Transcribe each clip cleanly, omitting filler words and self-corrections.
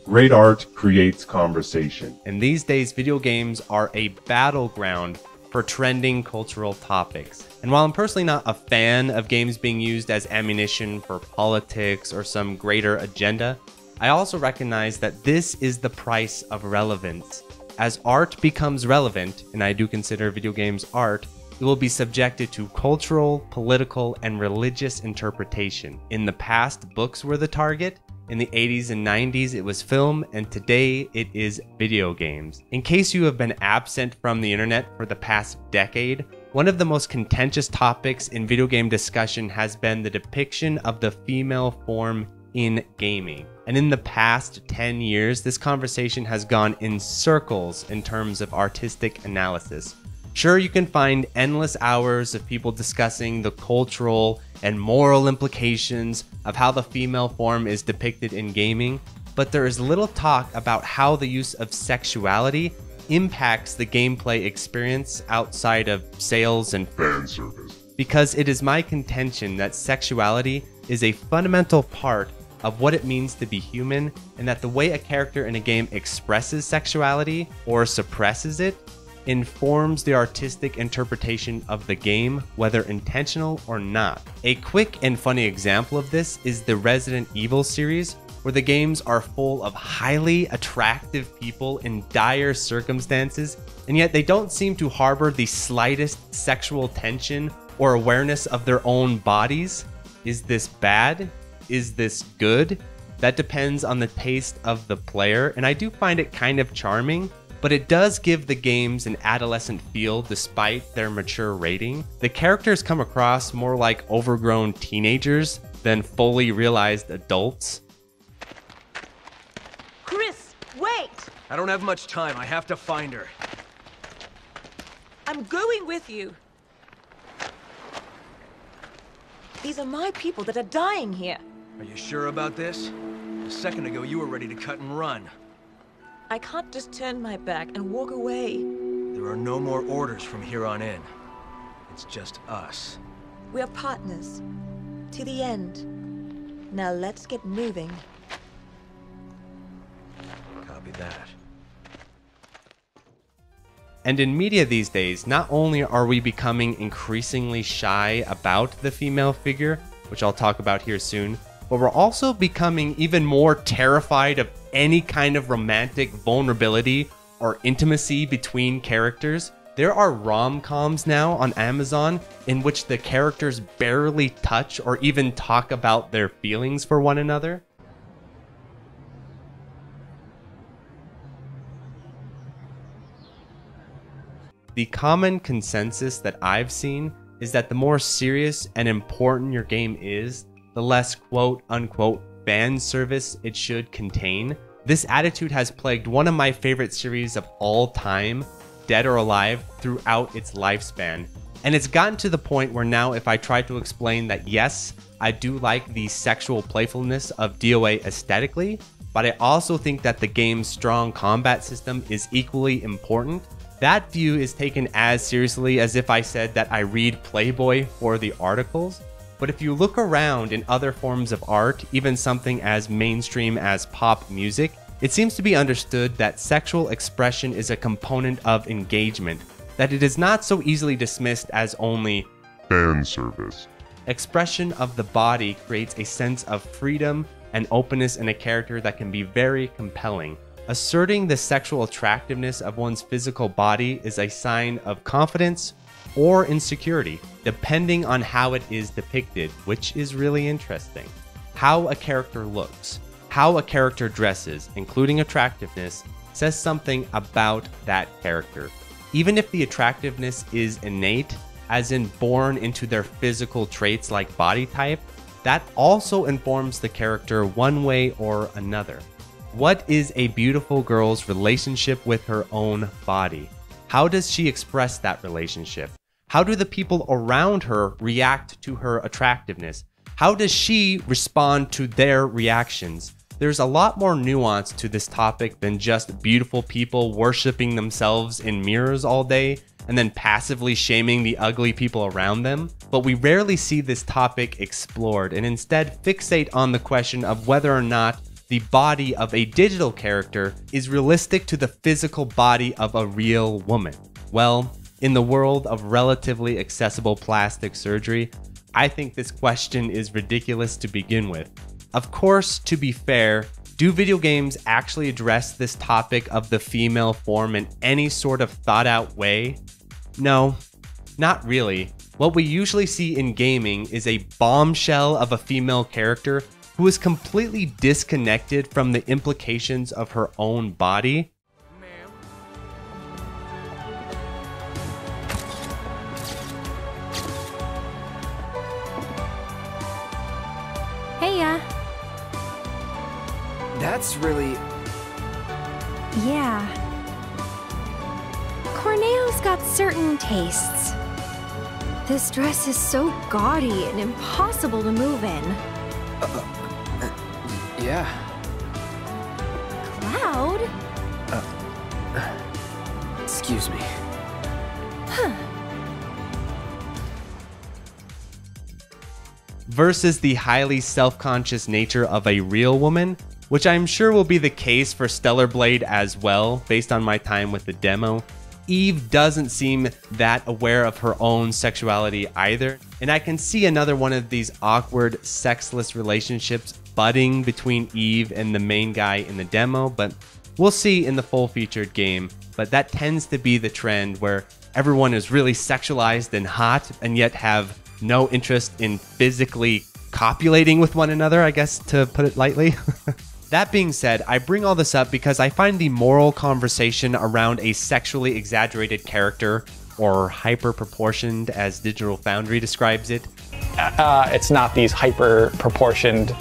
Great art creates conversation. And these days, video games are a battleground for trending cultural topics. And while I'm personally not a fan of games being used as ammunition for politics or some greater agenda, I also recognize that this is the price of relevance. As art becomes relevant, and I do consider video games art, it will be subjected to cultural, political, and religious interpretation. In the past, books were the target. In the 80s and 90s, it was film, and today it is video games. In case you have been absent from the internet for the past decade, one of the most contentious topics in video game discussion has been the depiction of the female form in gaming. And in the past 10 years, this conversation has gone in circles in terms of artistic analysis. Sure, you can find endless hours of people discussing the cultural and moral implications of how the female form is depicted in gaming, but there is little talk about how the use of sexuality impacts the gameplay experience outside of sales and fan service. Because it is my contention that sexuality is a fundamental part of what it means to be human, and that the way a character in a game expresses sexuality or suppresses it informs the artistic interpretation of the game, whether intentional or not. A quick and funny example of this is the Resident Evil series, where the games are full of highly attractive people in dire circumstances, and yet they don't seem to harbor the slightest sexual tension or awareness of their own bodies. Is this bad? Is this good? That depends on the taste of the player, and I do find it kind of charming, but it does give the games an adolescent feel despite their mature rating. The characters come across more like overgrown teenagers than fully realized adults. Chris, wait! I don't have much time. I have to find her. I'm going with you. These are my people that are dying here. Are you sure about this? A second ago, you were ready to cut and run. I can't just turn my back and walk away. There are no more orders from here on in. It's just us. We are partners. To the end. Now let's get moving. Copy that. And in media these days, not only are we becoming increasingly shy about the female figure, which I'll talk about here soon, but we're also becoming even more terrified of any kind of romantic vulnerability or intimacy between characters. There are rom-coms now on Amazon in which the characters barely touch or even talk about their feelings for one another. The common consensus that I've seen is that the more serious and important your game is, the less quote-unquote fan service it should contain. This attitude has plagued one of my favorite series of all time, Dead or Alive, throughout its lifespan. And it's gotten to the point where now if I try to explain that yes, I do like the sexual playfulness of DOA aesthetically, but I also think that the game's strong combat system is equally important, that view is taken as seriously as if I said that I read Playboy for the articles. But if you look around in other forms of art, even something as mainstream as pop music, it seems to be understood that sexual expression is a component of engagement, that it is not so easily dismissed as only Fan service. Expression of the body creates a sense of freedom and openness in a character that can be very compelling. Asserting the sexual attractiveness of one's physical body is a sign of confidence or insecurity, depending on how it is depicted, which is really interesting. How a character looks, how a character dresses, including attractiveness, says something about that character. Even if the attractiveness is innate, as in born into their physical traits like body type, that also informs the character one way or another. What is a beautiful girl's relationship with her own body? How does she express that relationship? How do the people around her react to her attractiveness? How does she respond to their reactions? There's a lot more nuance to this topic than just beautiful people worshiping themselves in mirrors all day and then passively shaming the ugly people around them. But we rarely see this topic explored and instead fixate on the question of whether or not the body of a digital character is realistic to the physical body of a real woman? Well, in the world of relatively accessible plastic surgery, I think this question is ridiculous to begin with. Of course, to be fair, do video games actually address this topic of the female form in any sort of thought out way? No, not really. What we usually see in gaming is a bombshell of a female character who is completely disconnected from the implications of her own body. Heya. That's really... Yeah. Corneo's got certain tastes. This dress is so gaudy and impossible to move in. Yeah. Cloud? Excuse me. Versus the highly self-conscious nature of a real woman, which I'm sure will be the case for Stellar Blade as well, based on my time with the demo. Eve doesn't seem that aware of her own sexuality either, and I can see another one of these awkward, sexless relationships budding between Eve and the main guy in the demo, but we'll see in the full featured game. But that tends to be the trend where everyone is really sexualized and hot and yet have no interest in physically copulating with one another, I guess, to put it lightly. That being said, I bring all this up because I find the moral conversation around a sexually exaggerated character, or hyper-proportioned as Digital Foundry describes it, it's not these hyper-proportioned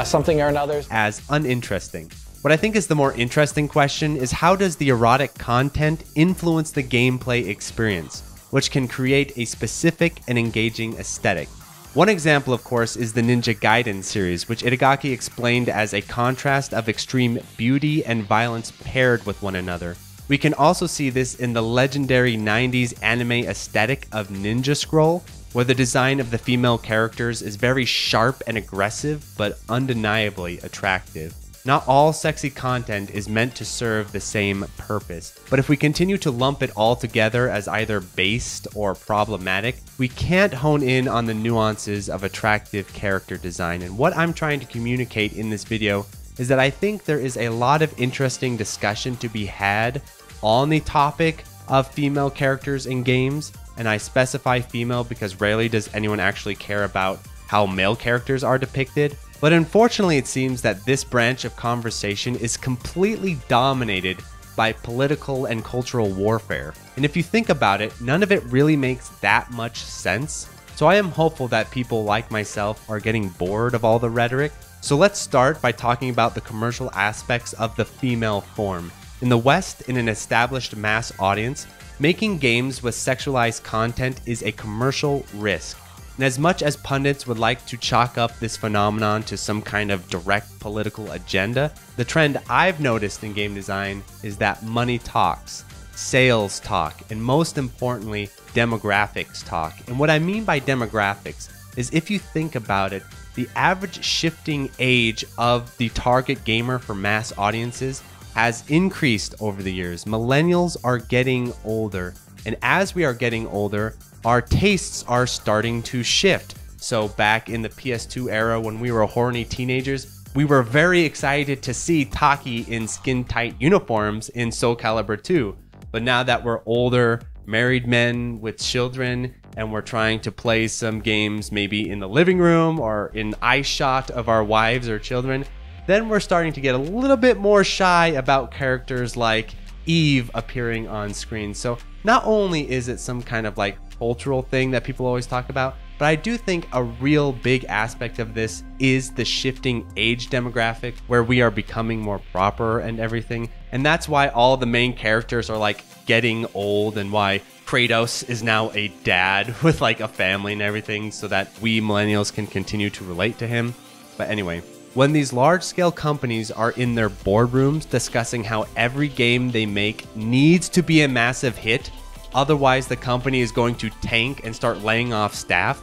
something or another, as uninteresting. What I think is the more interesting question is, how does the erotic content influence the gameplay experience, which can create a specific and engaging aesthetic? One example, of course, is the Ninja Gaiden series, which Itagaki explained as a contrast of extreme beauty and violence paired with one another. We can also see this in the legendary 90s anime aesthetic of Ninja Scroll, where the design of the female characters is very sharp and aggressive, but undeniably attractive. Not all sexy content is meant to serve the same purpose, but if we continue to lump it all together as either based or problematic, we can't hone in on the nuances of attractive character design. And what I'm trying to communicate in this video is that I think there is a lot of interesting discussion to be had on the topic of female characters in games, and I specify female because rarely does anyone actually care about how male characters are depicted. But unfortunately, it seems that this branch of conversation is completely dominated by political and cultural warfare. And if you think about it, none of it really makes that much sense. So I am hopeful that people like myself are getting bored of all the rhetoric. So let's start by talking about the commercial aspects of the female form. In the West, in an established mass audience, making games with sexualized content is a commercial risk. And as much as pundits would like to chalk up this phenomenon to some kind of direct political agenda, the trend I've noticed in game design is that money talks, sales talk, and most importantly, demographics talk. And what I mean by demographics is, if you think about it, the average shifting age of the target gamer for mass audiences has increased over the years. Millennials are getting older, and as we are getting older, our tastes are starting to shift. So back in the PS2 era, when we were horny teenagers, we were very excited to see Taki in skin-tight uniforms in Soul Calibur 2. But now that we're older, married men with children, and we're trying to play some games maybe in the living room or in eye shot of our wives or children, then we're starting to get a little bit more shy about characters like Eve appearing on screen. So not only is it some kind of like cultural thing that people always talk about, but I do think a real big aspect of this is the shifting age demographic, where we are becoming more proper and everything. And that's why all the main characters are like getting old, and why Kratos is now a dad with like a family and everything, so that we millennials can continue to relate to him. But anyway, when these large-scale companies are in their boardrooms discussing how every game they make needs to be a massive hit, otherwise the company is going to tank and start laying off staff,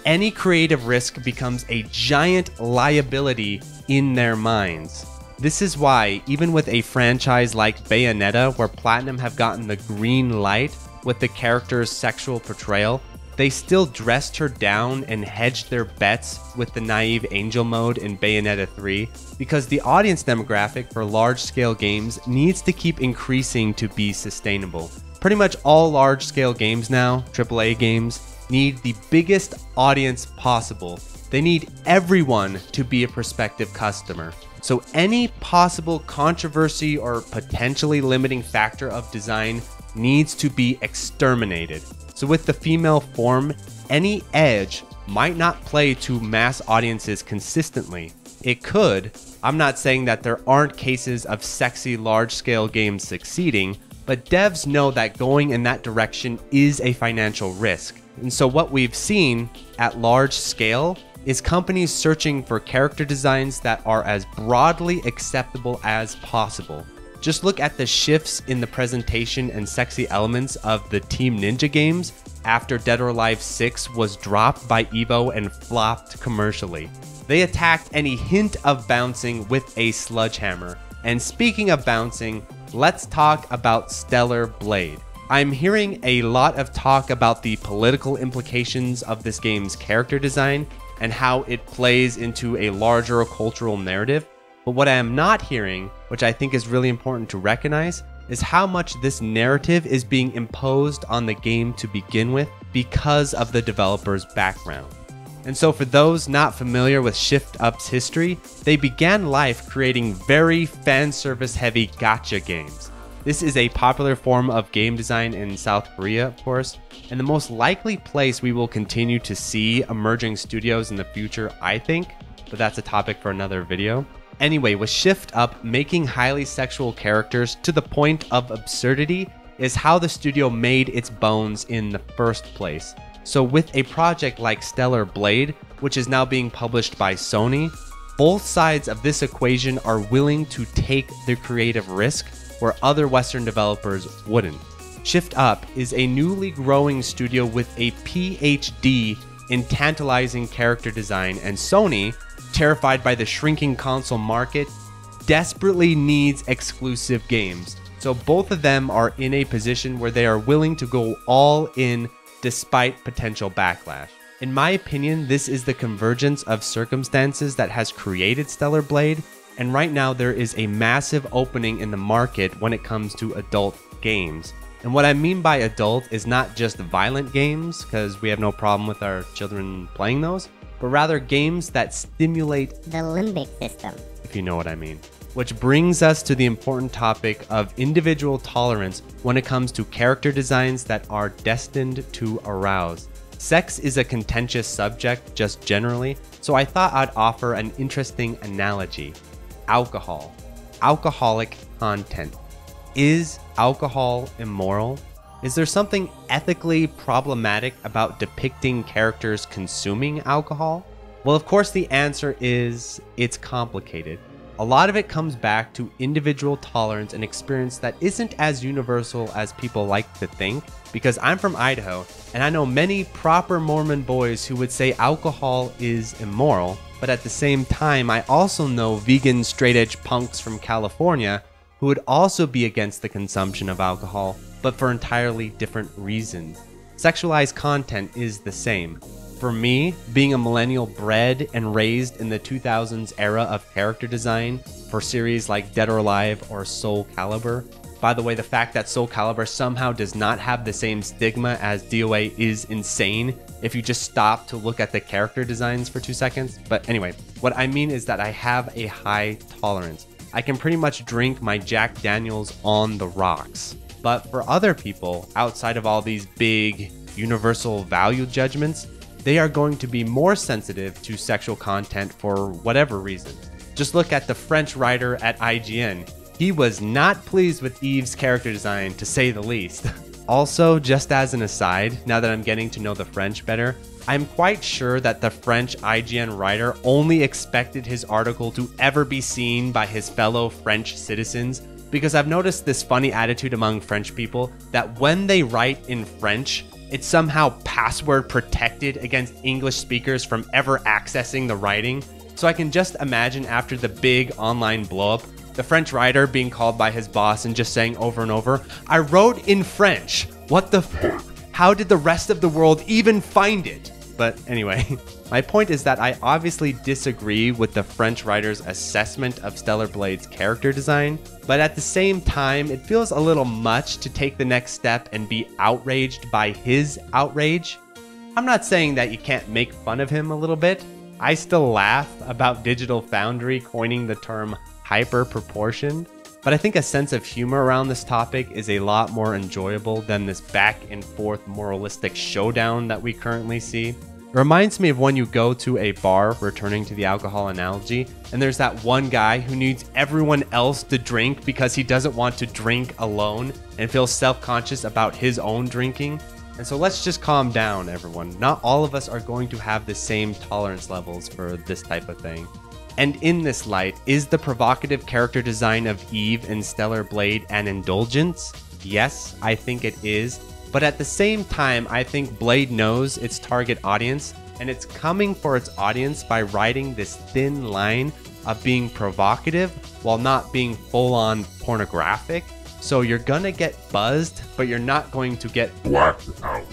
any creative risk becomes a giant liability in their minds. This is why, even with a franchise like Bayonetta, where Platinum have gotten the green light with the character's sexual portrayal, they still dressed her down and hedged their bets with the naive angel mode in Bayonetta 3, because the audience demographic for large-scale games needs to keep increasing to be sustainable. Pretty much all large-scale games now, AAA games, need the biggest audience possible. They need everyone to be a prospective customer. So any possible controversy or potentially limiting factor of design needs to be exterminated. So with the female form, any edge might not play to mass audiences consistently. It could. I'm not saying that there aren't cases of sexy large-scale games succeeding, but devs know that going in that direction is a financial risk. And so what we've seen at large scale is companies searching for character designs that are as broadly acceptable as possible. Just look at the shifts in the presentation and sexy elements of the Team Ninja games after Dead or Alive 6 was dropped by Evo and flopped commercially. They attacked any hint of bouncing with a sledgehammer. And speaking of bouncing, let's talk about Stellar Blade. I'm hearing a lot of talk about the political implications of this game's character design and how it plays into a larger cultural narrative. But what I am not hearing, which I think is really important to recognize, is how much this narrative is being imposed on the game to begin with because of the developer's background. And so for those not familiar with Shift Up's history, they began life creating very fan service heavy gacha games. This is a popular form of game design in South Korea, of course, and the most likely place we will continue to see emerging studios in the future, I think, but that's a topic for another video. Anyway, with Shift Up, making highly sexual characters to the point of absurdity is how the studio made its bones in the first place. So with a project like Stellar Blade, which is now being published by Sony, both sides of this equation are willing to take the creative risk where other Western developers wouldn't. Shift Up is a newly growing studio with a PhD in tantalizing character design, and Sony, terrified by the shrinking console market, desperately needs exclusive games. So both of them are in a position where they are willing to go all in despite potential backlash. In my opinion, this is the convergence of circumstances that has created Stellar Blade, and right now there is a massive opening in the market when it comes to adult games. And what I mean by adult is not just violent games, because we have no problem with our children playing those, but rather games that stimulate the limbic system, if you know what I mean. Which brings us to the important topic of individual tolerance when it comes to character designs that are destined to arouse. Sex is a contentious subject just generally, so I thought I'd offer an interesting analogy. Alcohol. Alcoholic content. Is alcohol immoral? Is there something ethically problematic about depicting characters consuming alcohol? Well, of course the answer is it's complicated. A lot of it comes back to individual tolerance and experience that isn't as universal as people like to think, because I'm from Idaho and I know many proper Mormon boys who would say alcohol is immoral, but at the same time I also know vegan straight edge punks from California who would also be against the consumption of alcohol, but for entirely different reasons. Sexualized content is the same. For me, being a millennial bred and raised in the 2000s era of character design for series like Dead or Alive or Soul Calibur, by the way, the fact that Soul Calibur somehow does not have the same stigma as DOA is insane if you just stop to look at the character designs for 2 seconds. But anyway, what I mean is that I have a high tolerance. I can pretty much drink my Jack Daniels on the rocks. But for other people, outside of all these big universal value judgments, they are going to be more sensitive to sexual content for whatever reason. Just look at the French writer at IGN. He was not pleased with Eve's character design, to say the least. Also, just as an aside, now that I'm getting to know the French better, I'm quite sure that the French IGN writer only expected his article to ever be seen by his fellow French citizens, because I've noticed this funny attitude among French people that when they write in French, it's somehow password protected against English speakers from ever accessing the writing. So I can just imagine after the big online blowup, the French writer being called by his boss and just saying over and over, "I wrote in French. What the f? How did the rest of the world even find it?" But anyway, my point is that I obviously disagree with the French writer's assessment of Stellar Blade's character design, but at the same time, it feels a little much to take the next step and be outraged by his outrage. I'm not saying that you can't make fun of him a little bit. I still laugh about Digital Foundry coining the term hyper-proportioned, but I think a sense of humor around this topic is a lot more enjoyable than this back and forth moralistic showdown that we currently see. It reminds me of when you go to a bar, returning to the alcohol analogy, and there's that one guy who needs everyone else to drink because he doesn't want to drink alone and feels self-conscious about his own drinking. And so let's just calm down, everyone. Not all of us are going to have the same tolerance levels for this type of thing. And in this light, is the provocative character design of Eve in Stellar Blade an indulgence? Yes, I think it is. But at the same time, I think Blade knows its target audience, and it's coming for its audience by writing this thin line of being provocative while not being full-on pornographic. So you're gonna get buzzed, but you're not going to get Blacked out.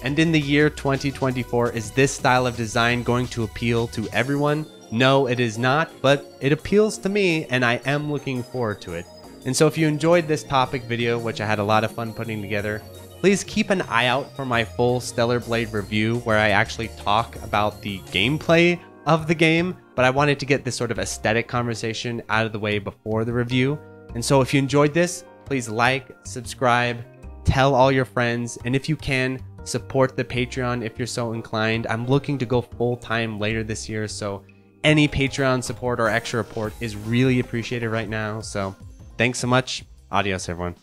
And in the year 2024, is this style of design going to appeal to everyone? No, it is not, but it appeals to me, and I am looking forward to it. And so if you enjoyed this topic video, which I had a lot of fun putting together, please keep an eye out for my full Stellar Blade review, where I actually talk about the gameplay of the game, but I wanted to get this sort of aesthetic conversation out of the way before the review. And so if you enjoyed this, please like, subscribe, tell all your friends, and if you can, support the Patreon if you're so inclined. I'm looking to go full-time later this year, so any Patreon support or extra support is really appreciated right now. So thanks so much. Adios, everyone.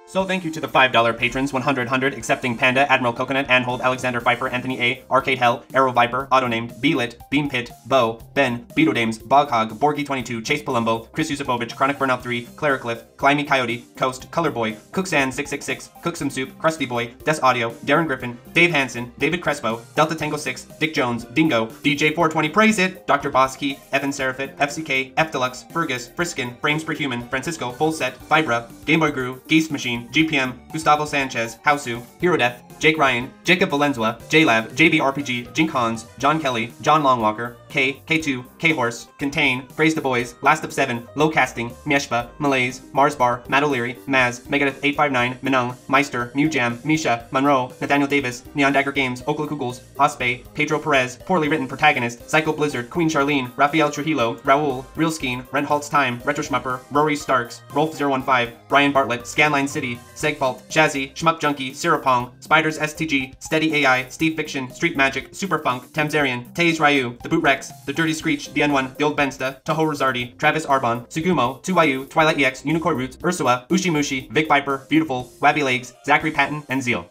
So thank you to the $5 patrons, 100, accepting Panda, Admiral Coconut, Anhold, Alexander Pfeiffer, Anthony A, Arcade Hell, Arrow Viper, Autonamed, Beelit, Beam Pit, Bo, Ben, Beetle Dames, Boghog, Borgie22, Chase Palumbo, Chris Yusufovich, Chronic Burnout 3, Clara Cliff, Climby Coyote, Coast, Colorboy, Cooksan666, Cook Some Soup, Krusty Boy, Des Audio, Darren Griffin, Dave Hansen, David Crespo, Delta Tango 6, Dick Jones, Dingo, DJ420 Praise It, Dr. Bosky, Evan Seraphet, FCK, F Deluxe, Fergus, Friskin, Frames Per Human, Francisco, Full Set, Vibra, Gameboy Guru, Geese Machine, GPM, Gustavo Sanchez, Hausu, Hero Death, Jake Ryan, Jacob Valenzuela, JLab, JBRPG, Jink Hans, John Kelly, John Longwalker, K, K2, K-Horse, Contain, Praise the Boys, Last of 7, Low Casting, Mieshba, Malaise, Mars Bar, Matt O'Leary, Maz, Megadeth 859, Minung, Meister, Mew Jam, Misha, Monroe, Nathaniel Davis, Neon Dagger Games, Okla Kugels, Ospe, Pedro Perez, Poorly Written Protagonist, Psycho Blizzard, Queen Charlene, Rafael Trujillo, Raul, Real Skeen, Renthalt's Time, Retro Schmupper, Rory Starks, Rolf015, Brian Bartlett, Scanline City, Segfault, Shazzy, Shmup Junkie, Sirapong, Spiders STG, Steady AI, Steve Fiction, Street Magic, Superfunk, Tamzarian, Taze Ryu, The Boot Rex, The Dirty Screech, The N1, The Old Bensta, Toho Rosardi, Travis Arbon, Sugumo, 2YU, Twilight EX, Unicorn Roots, Ursula, Ushimushi, Vic Viper, Beautiful, Wabby Legs, Zachary Patton, and Zeal.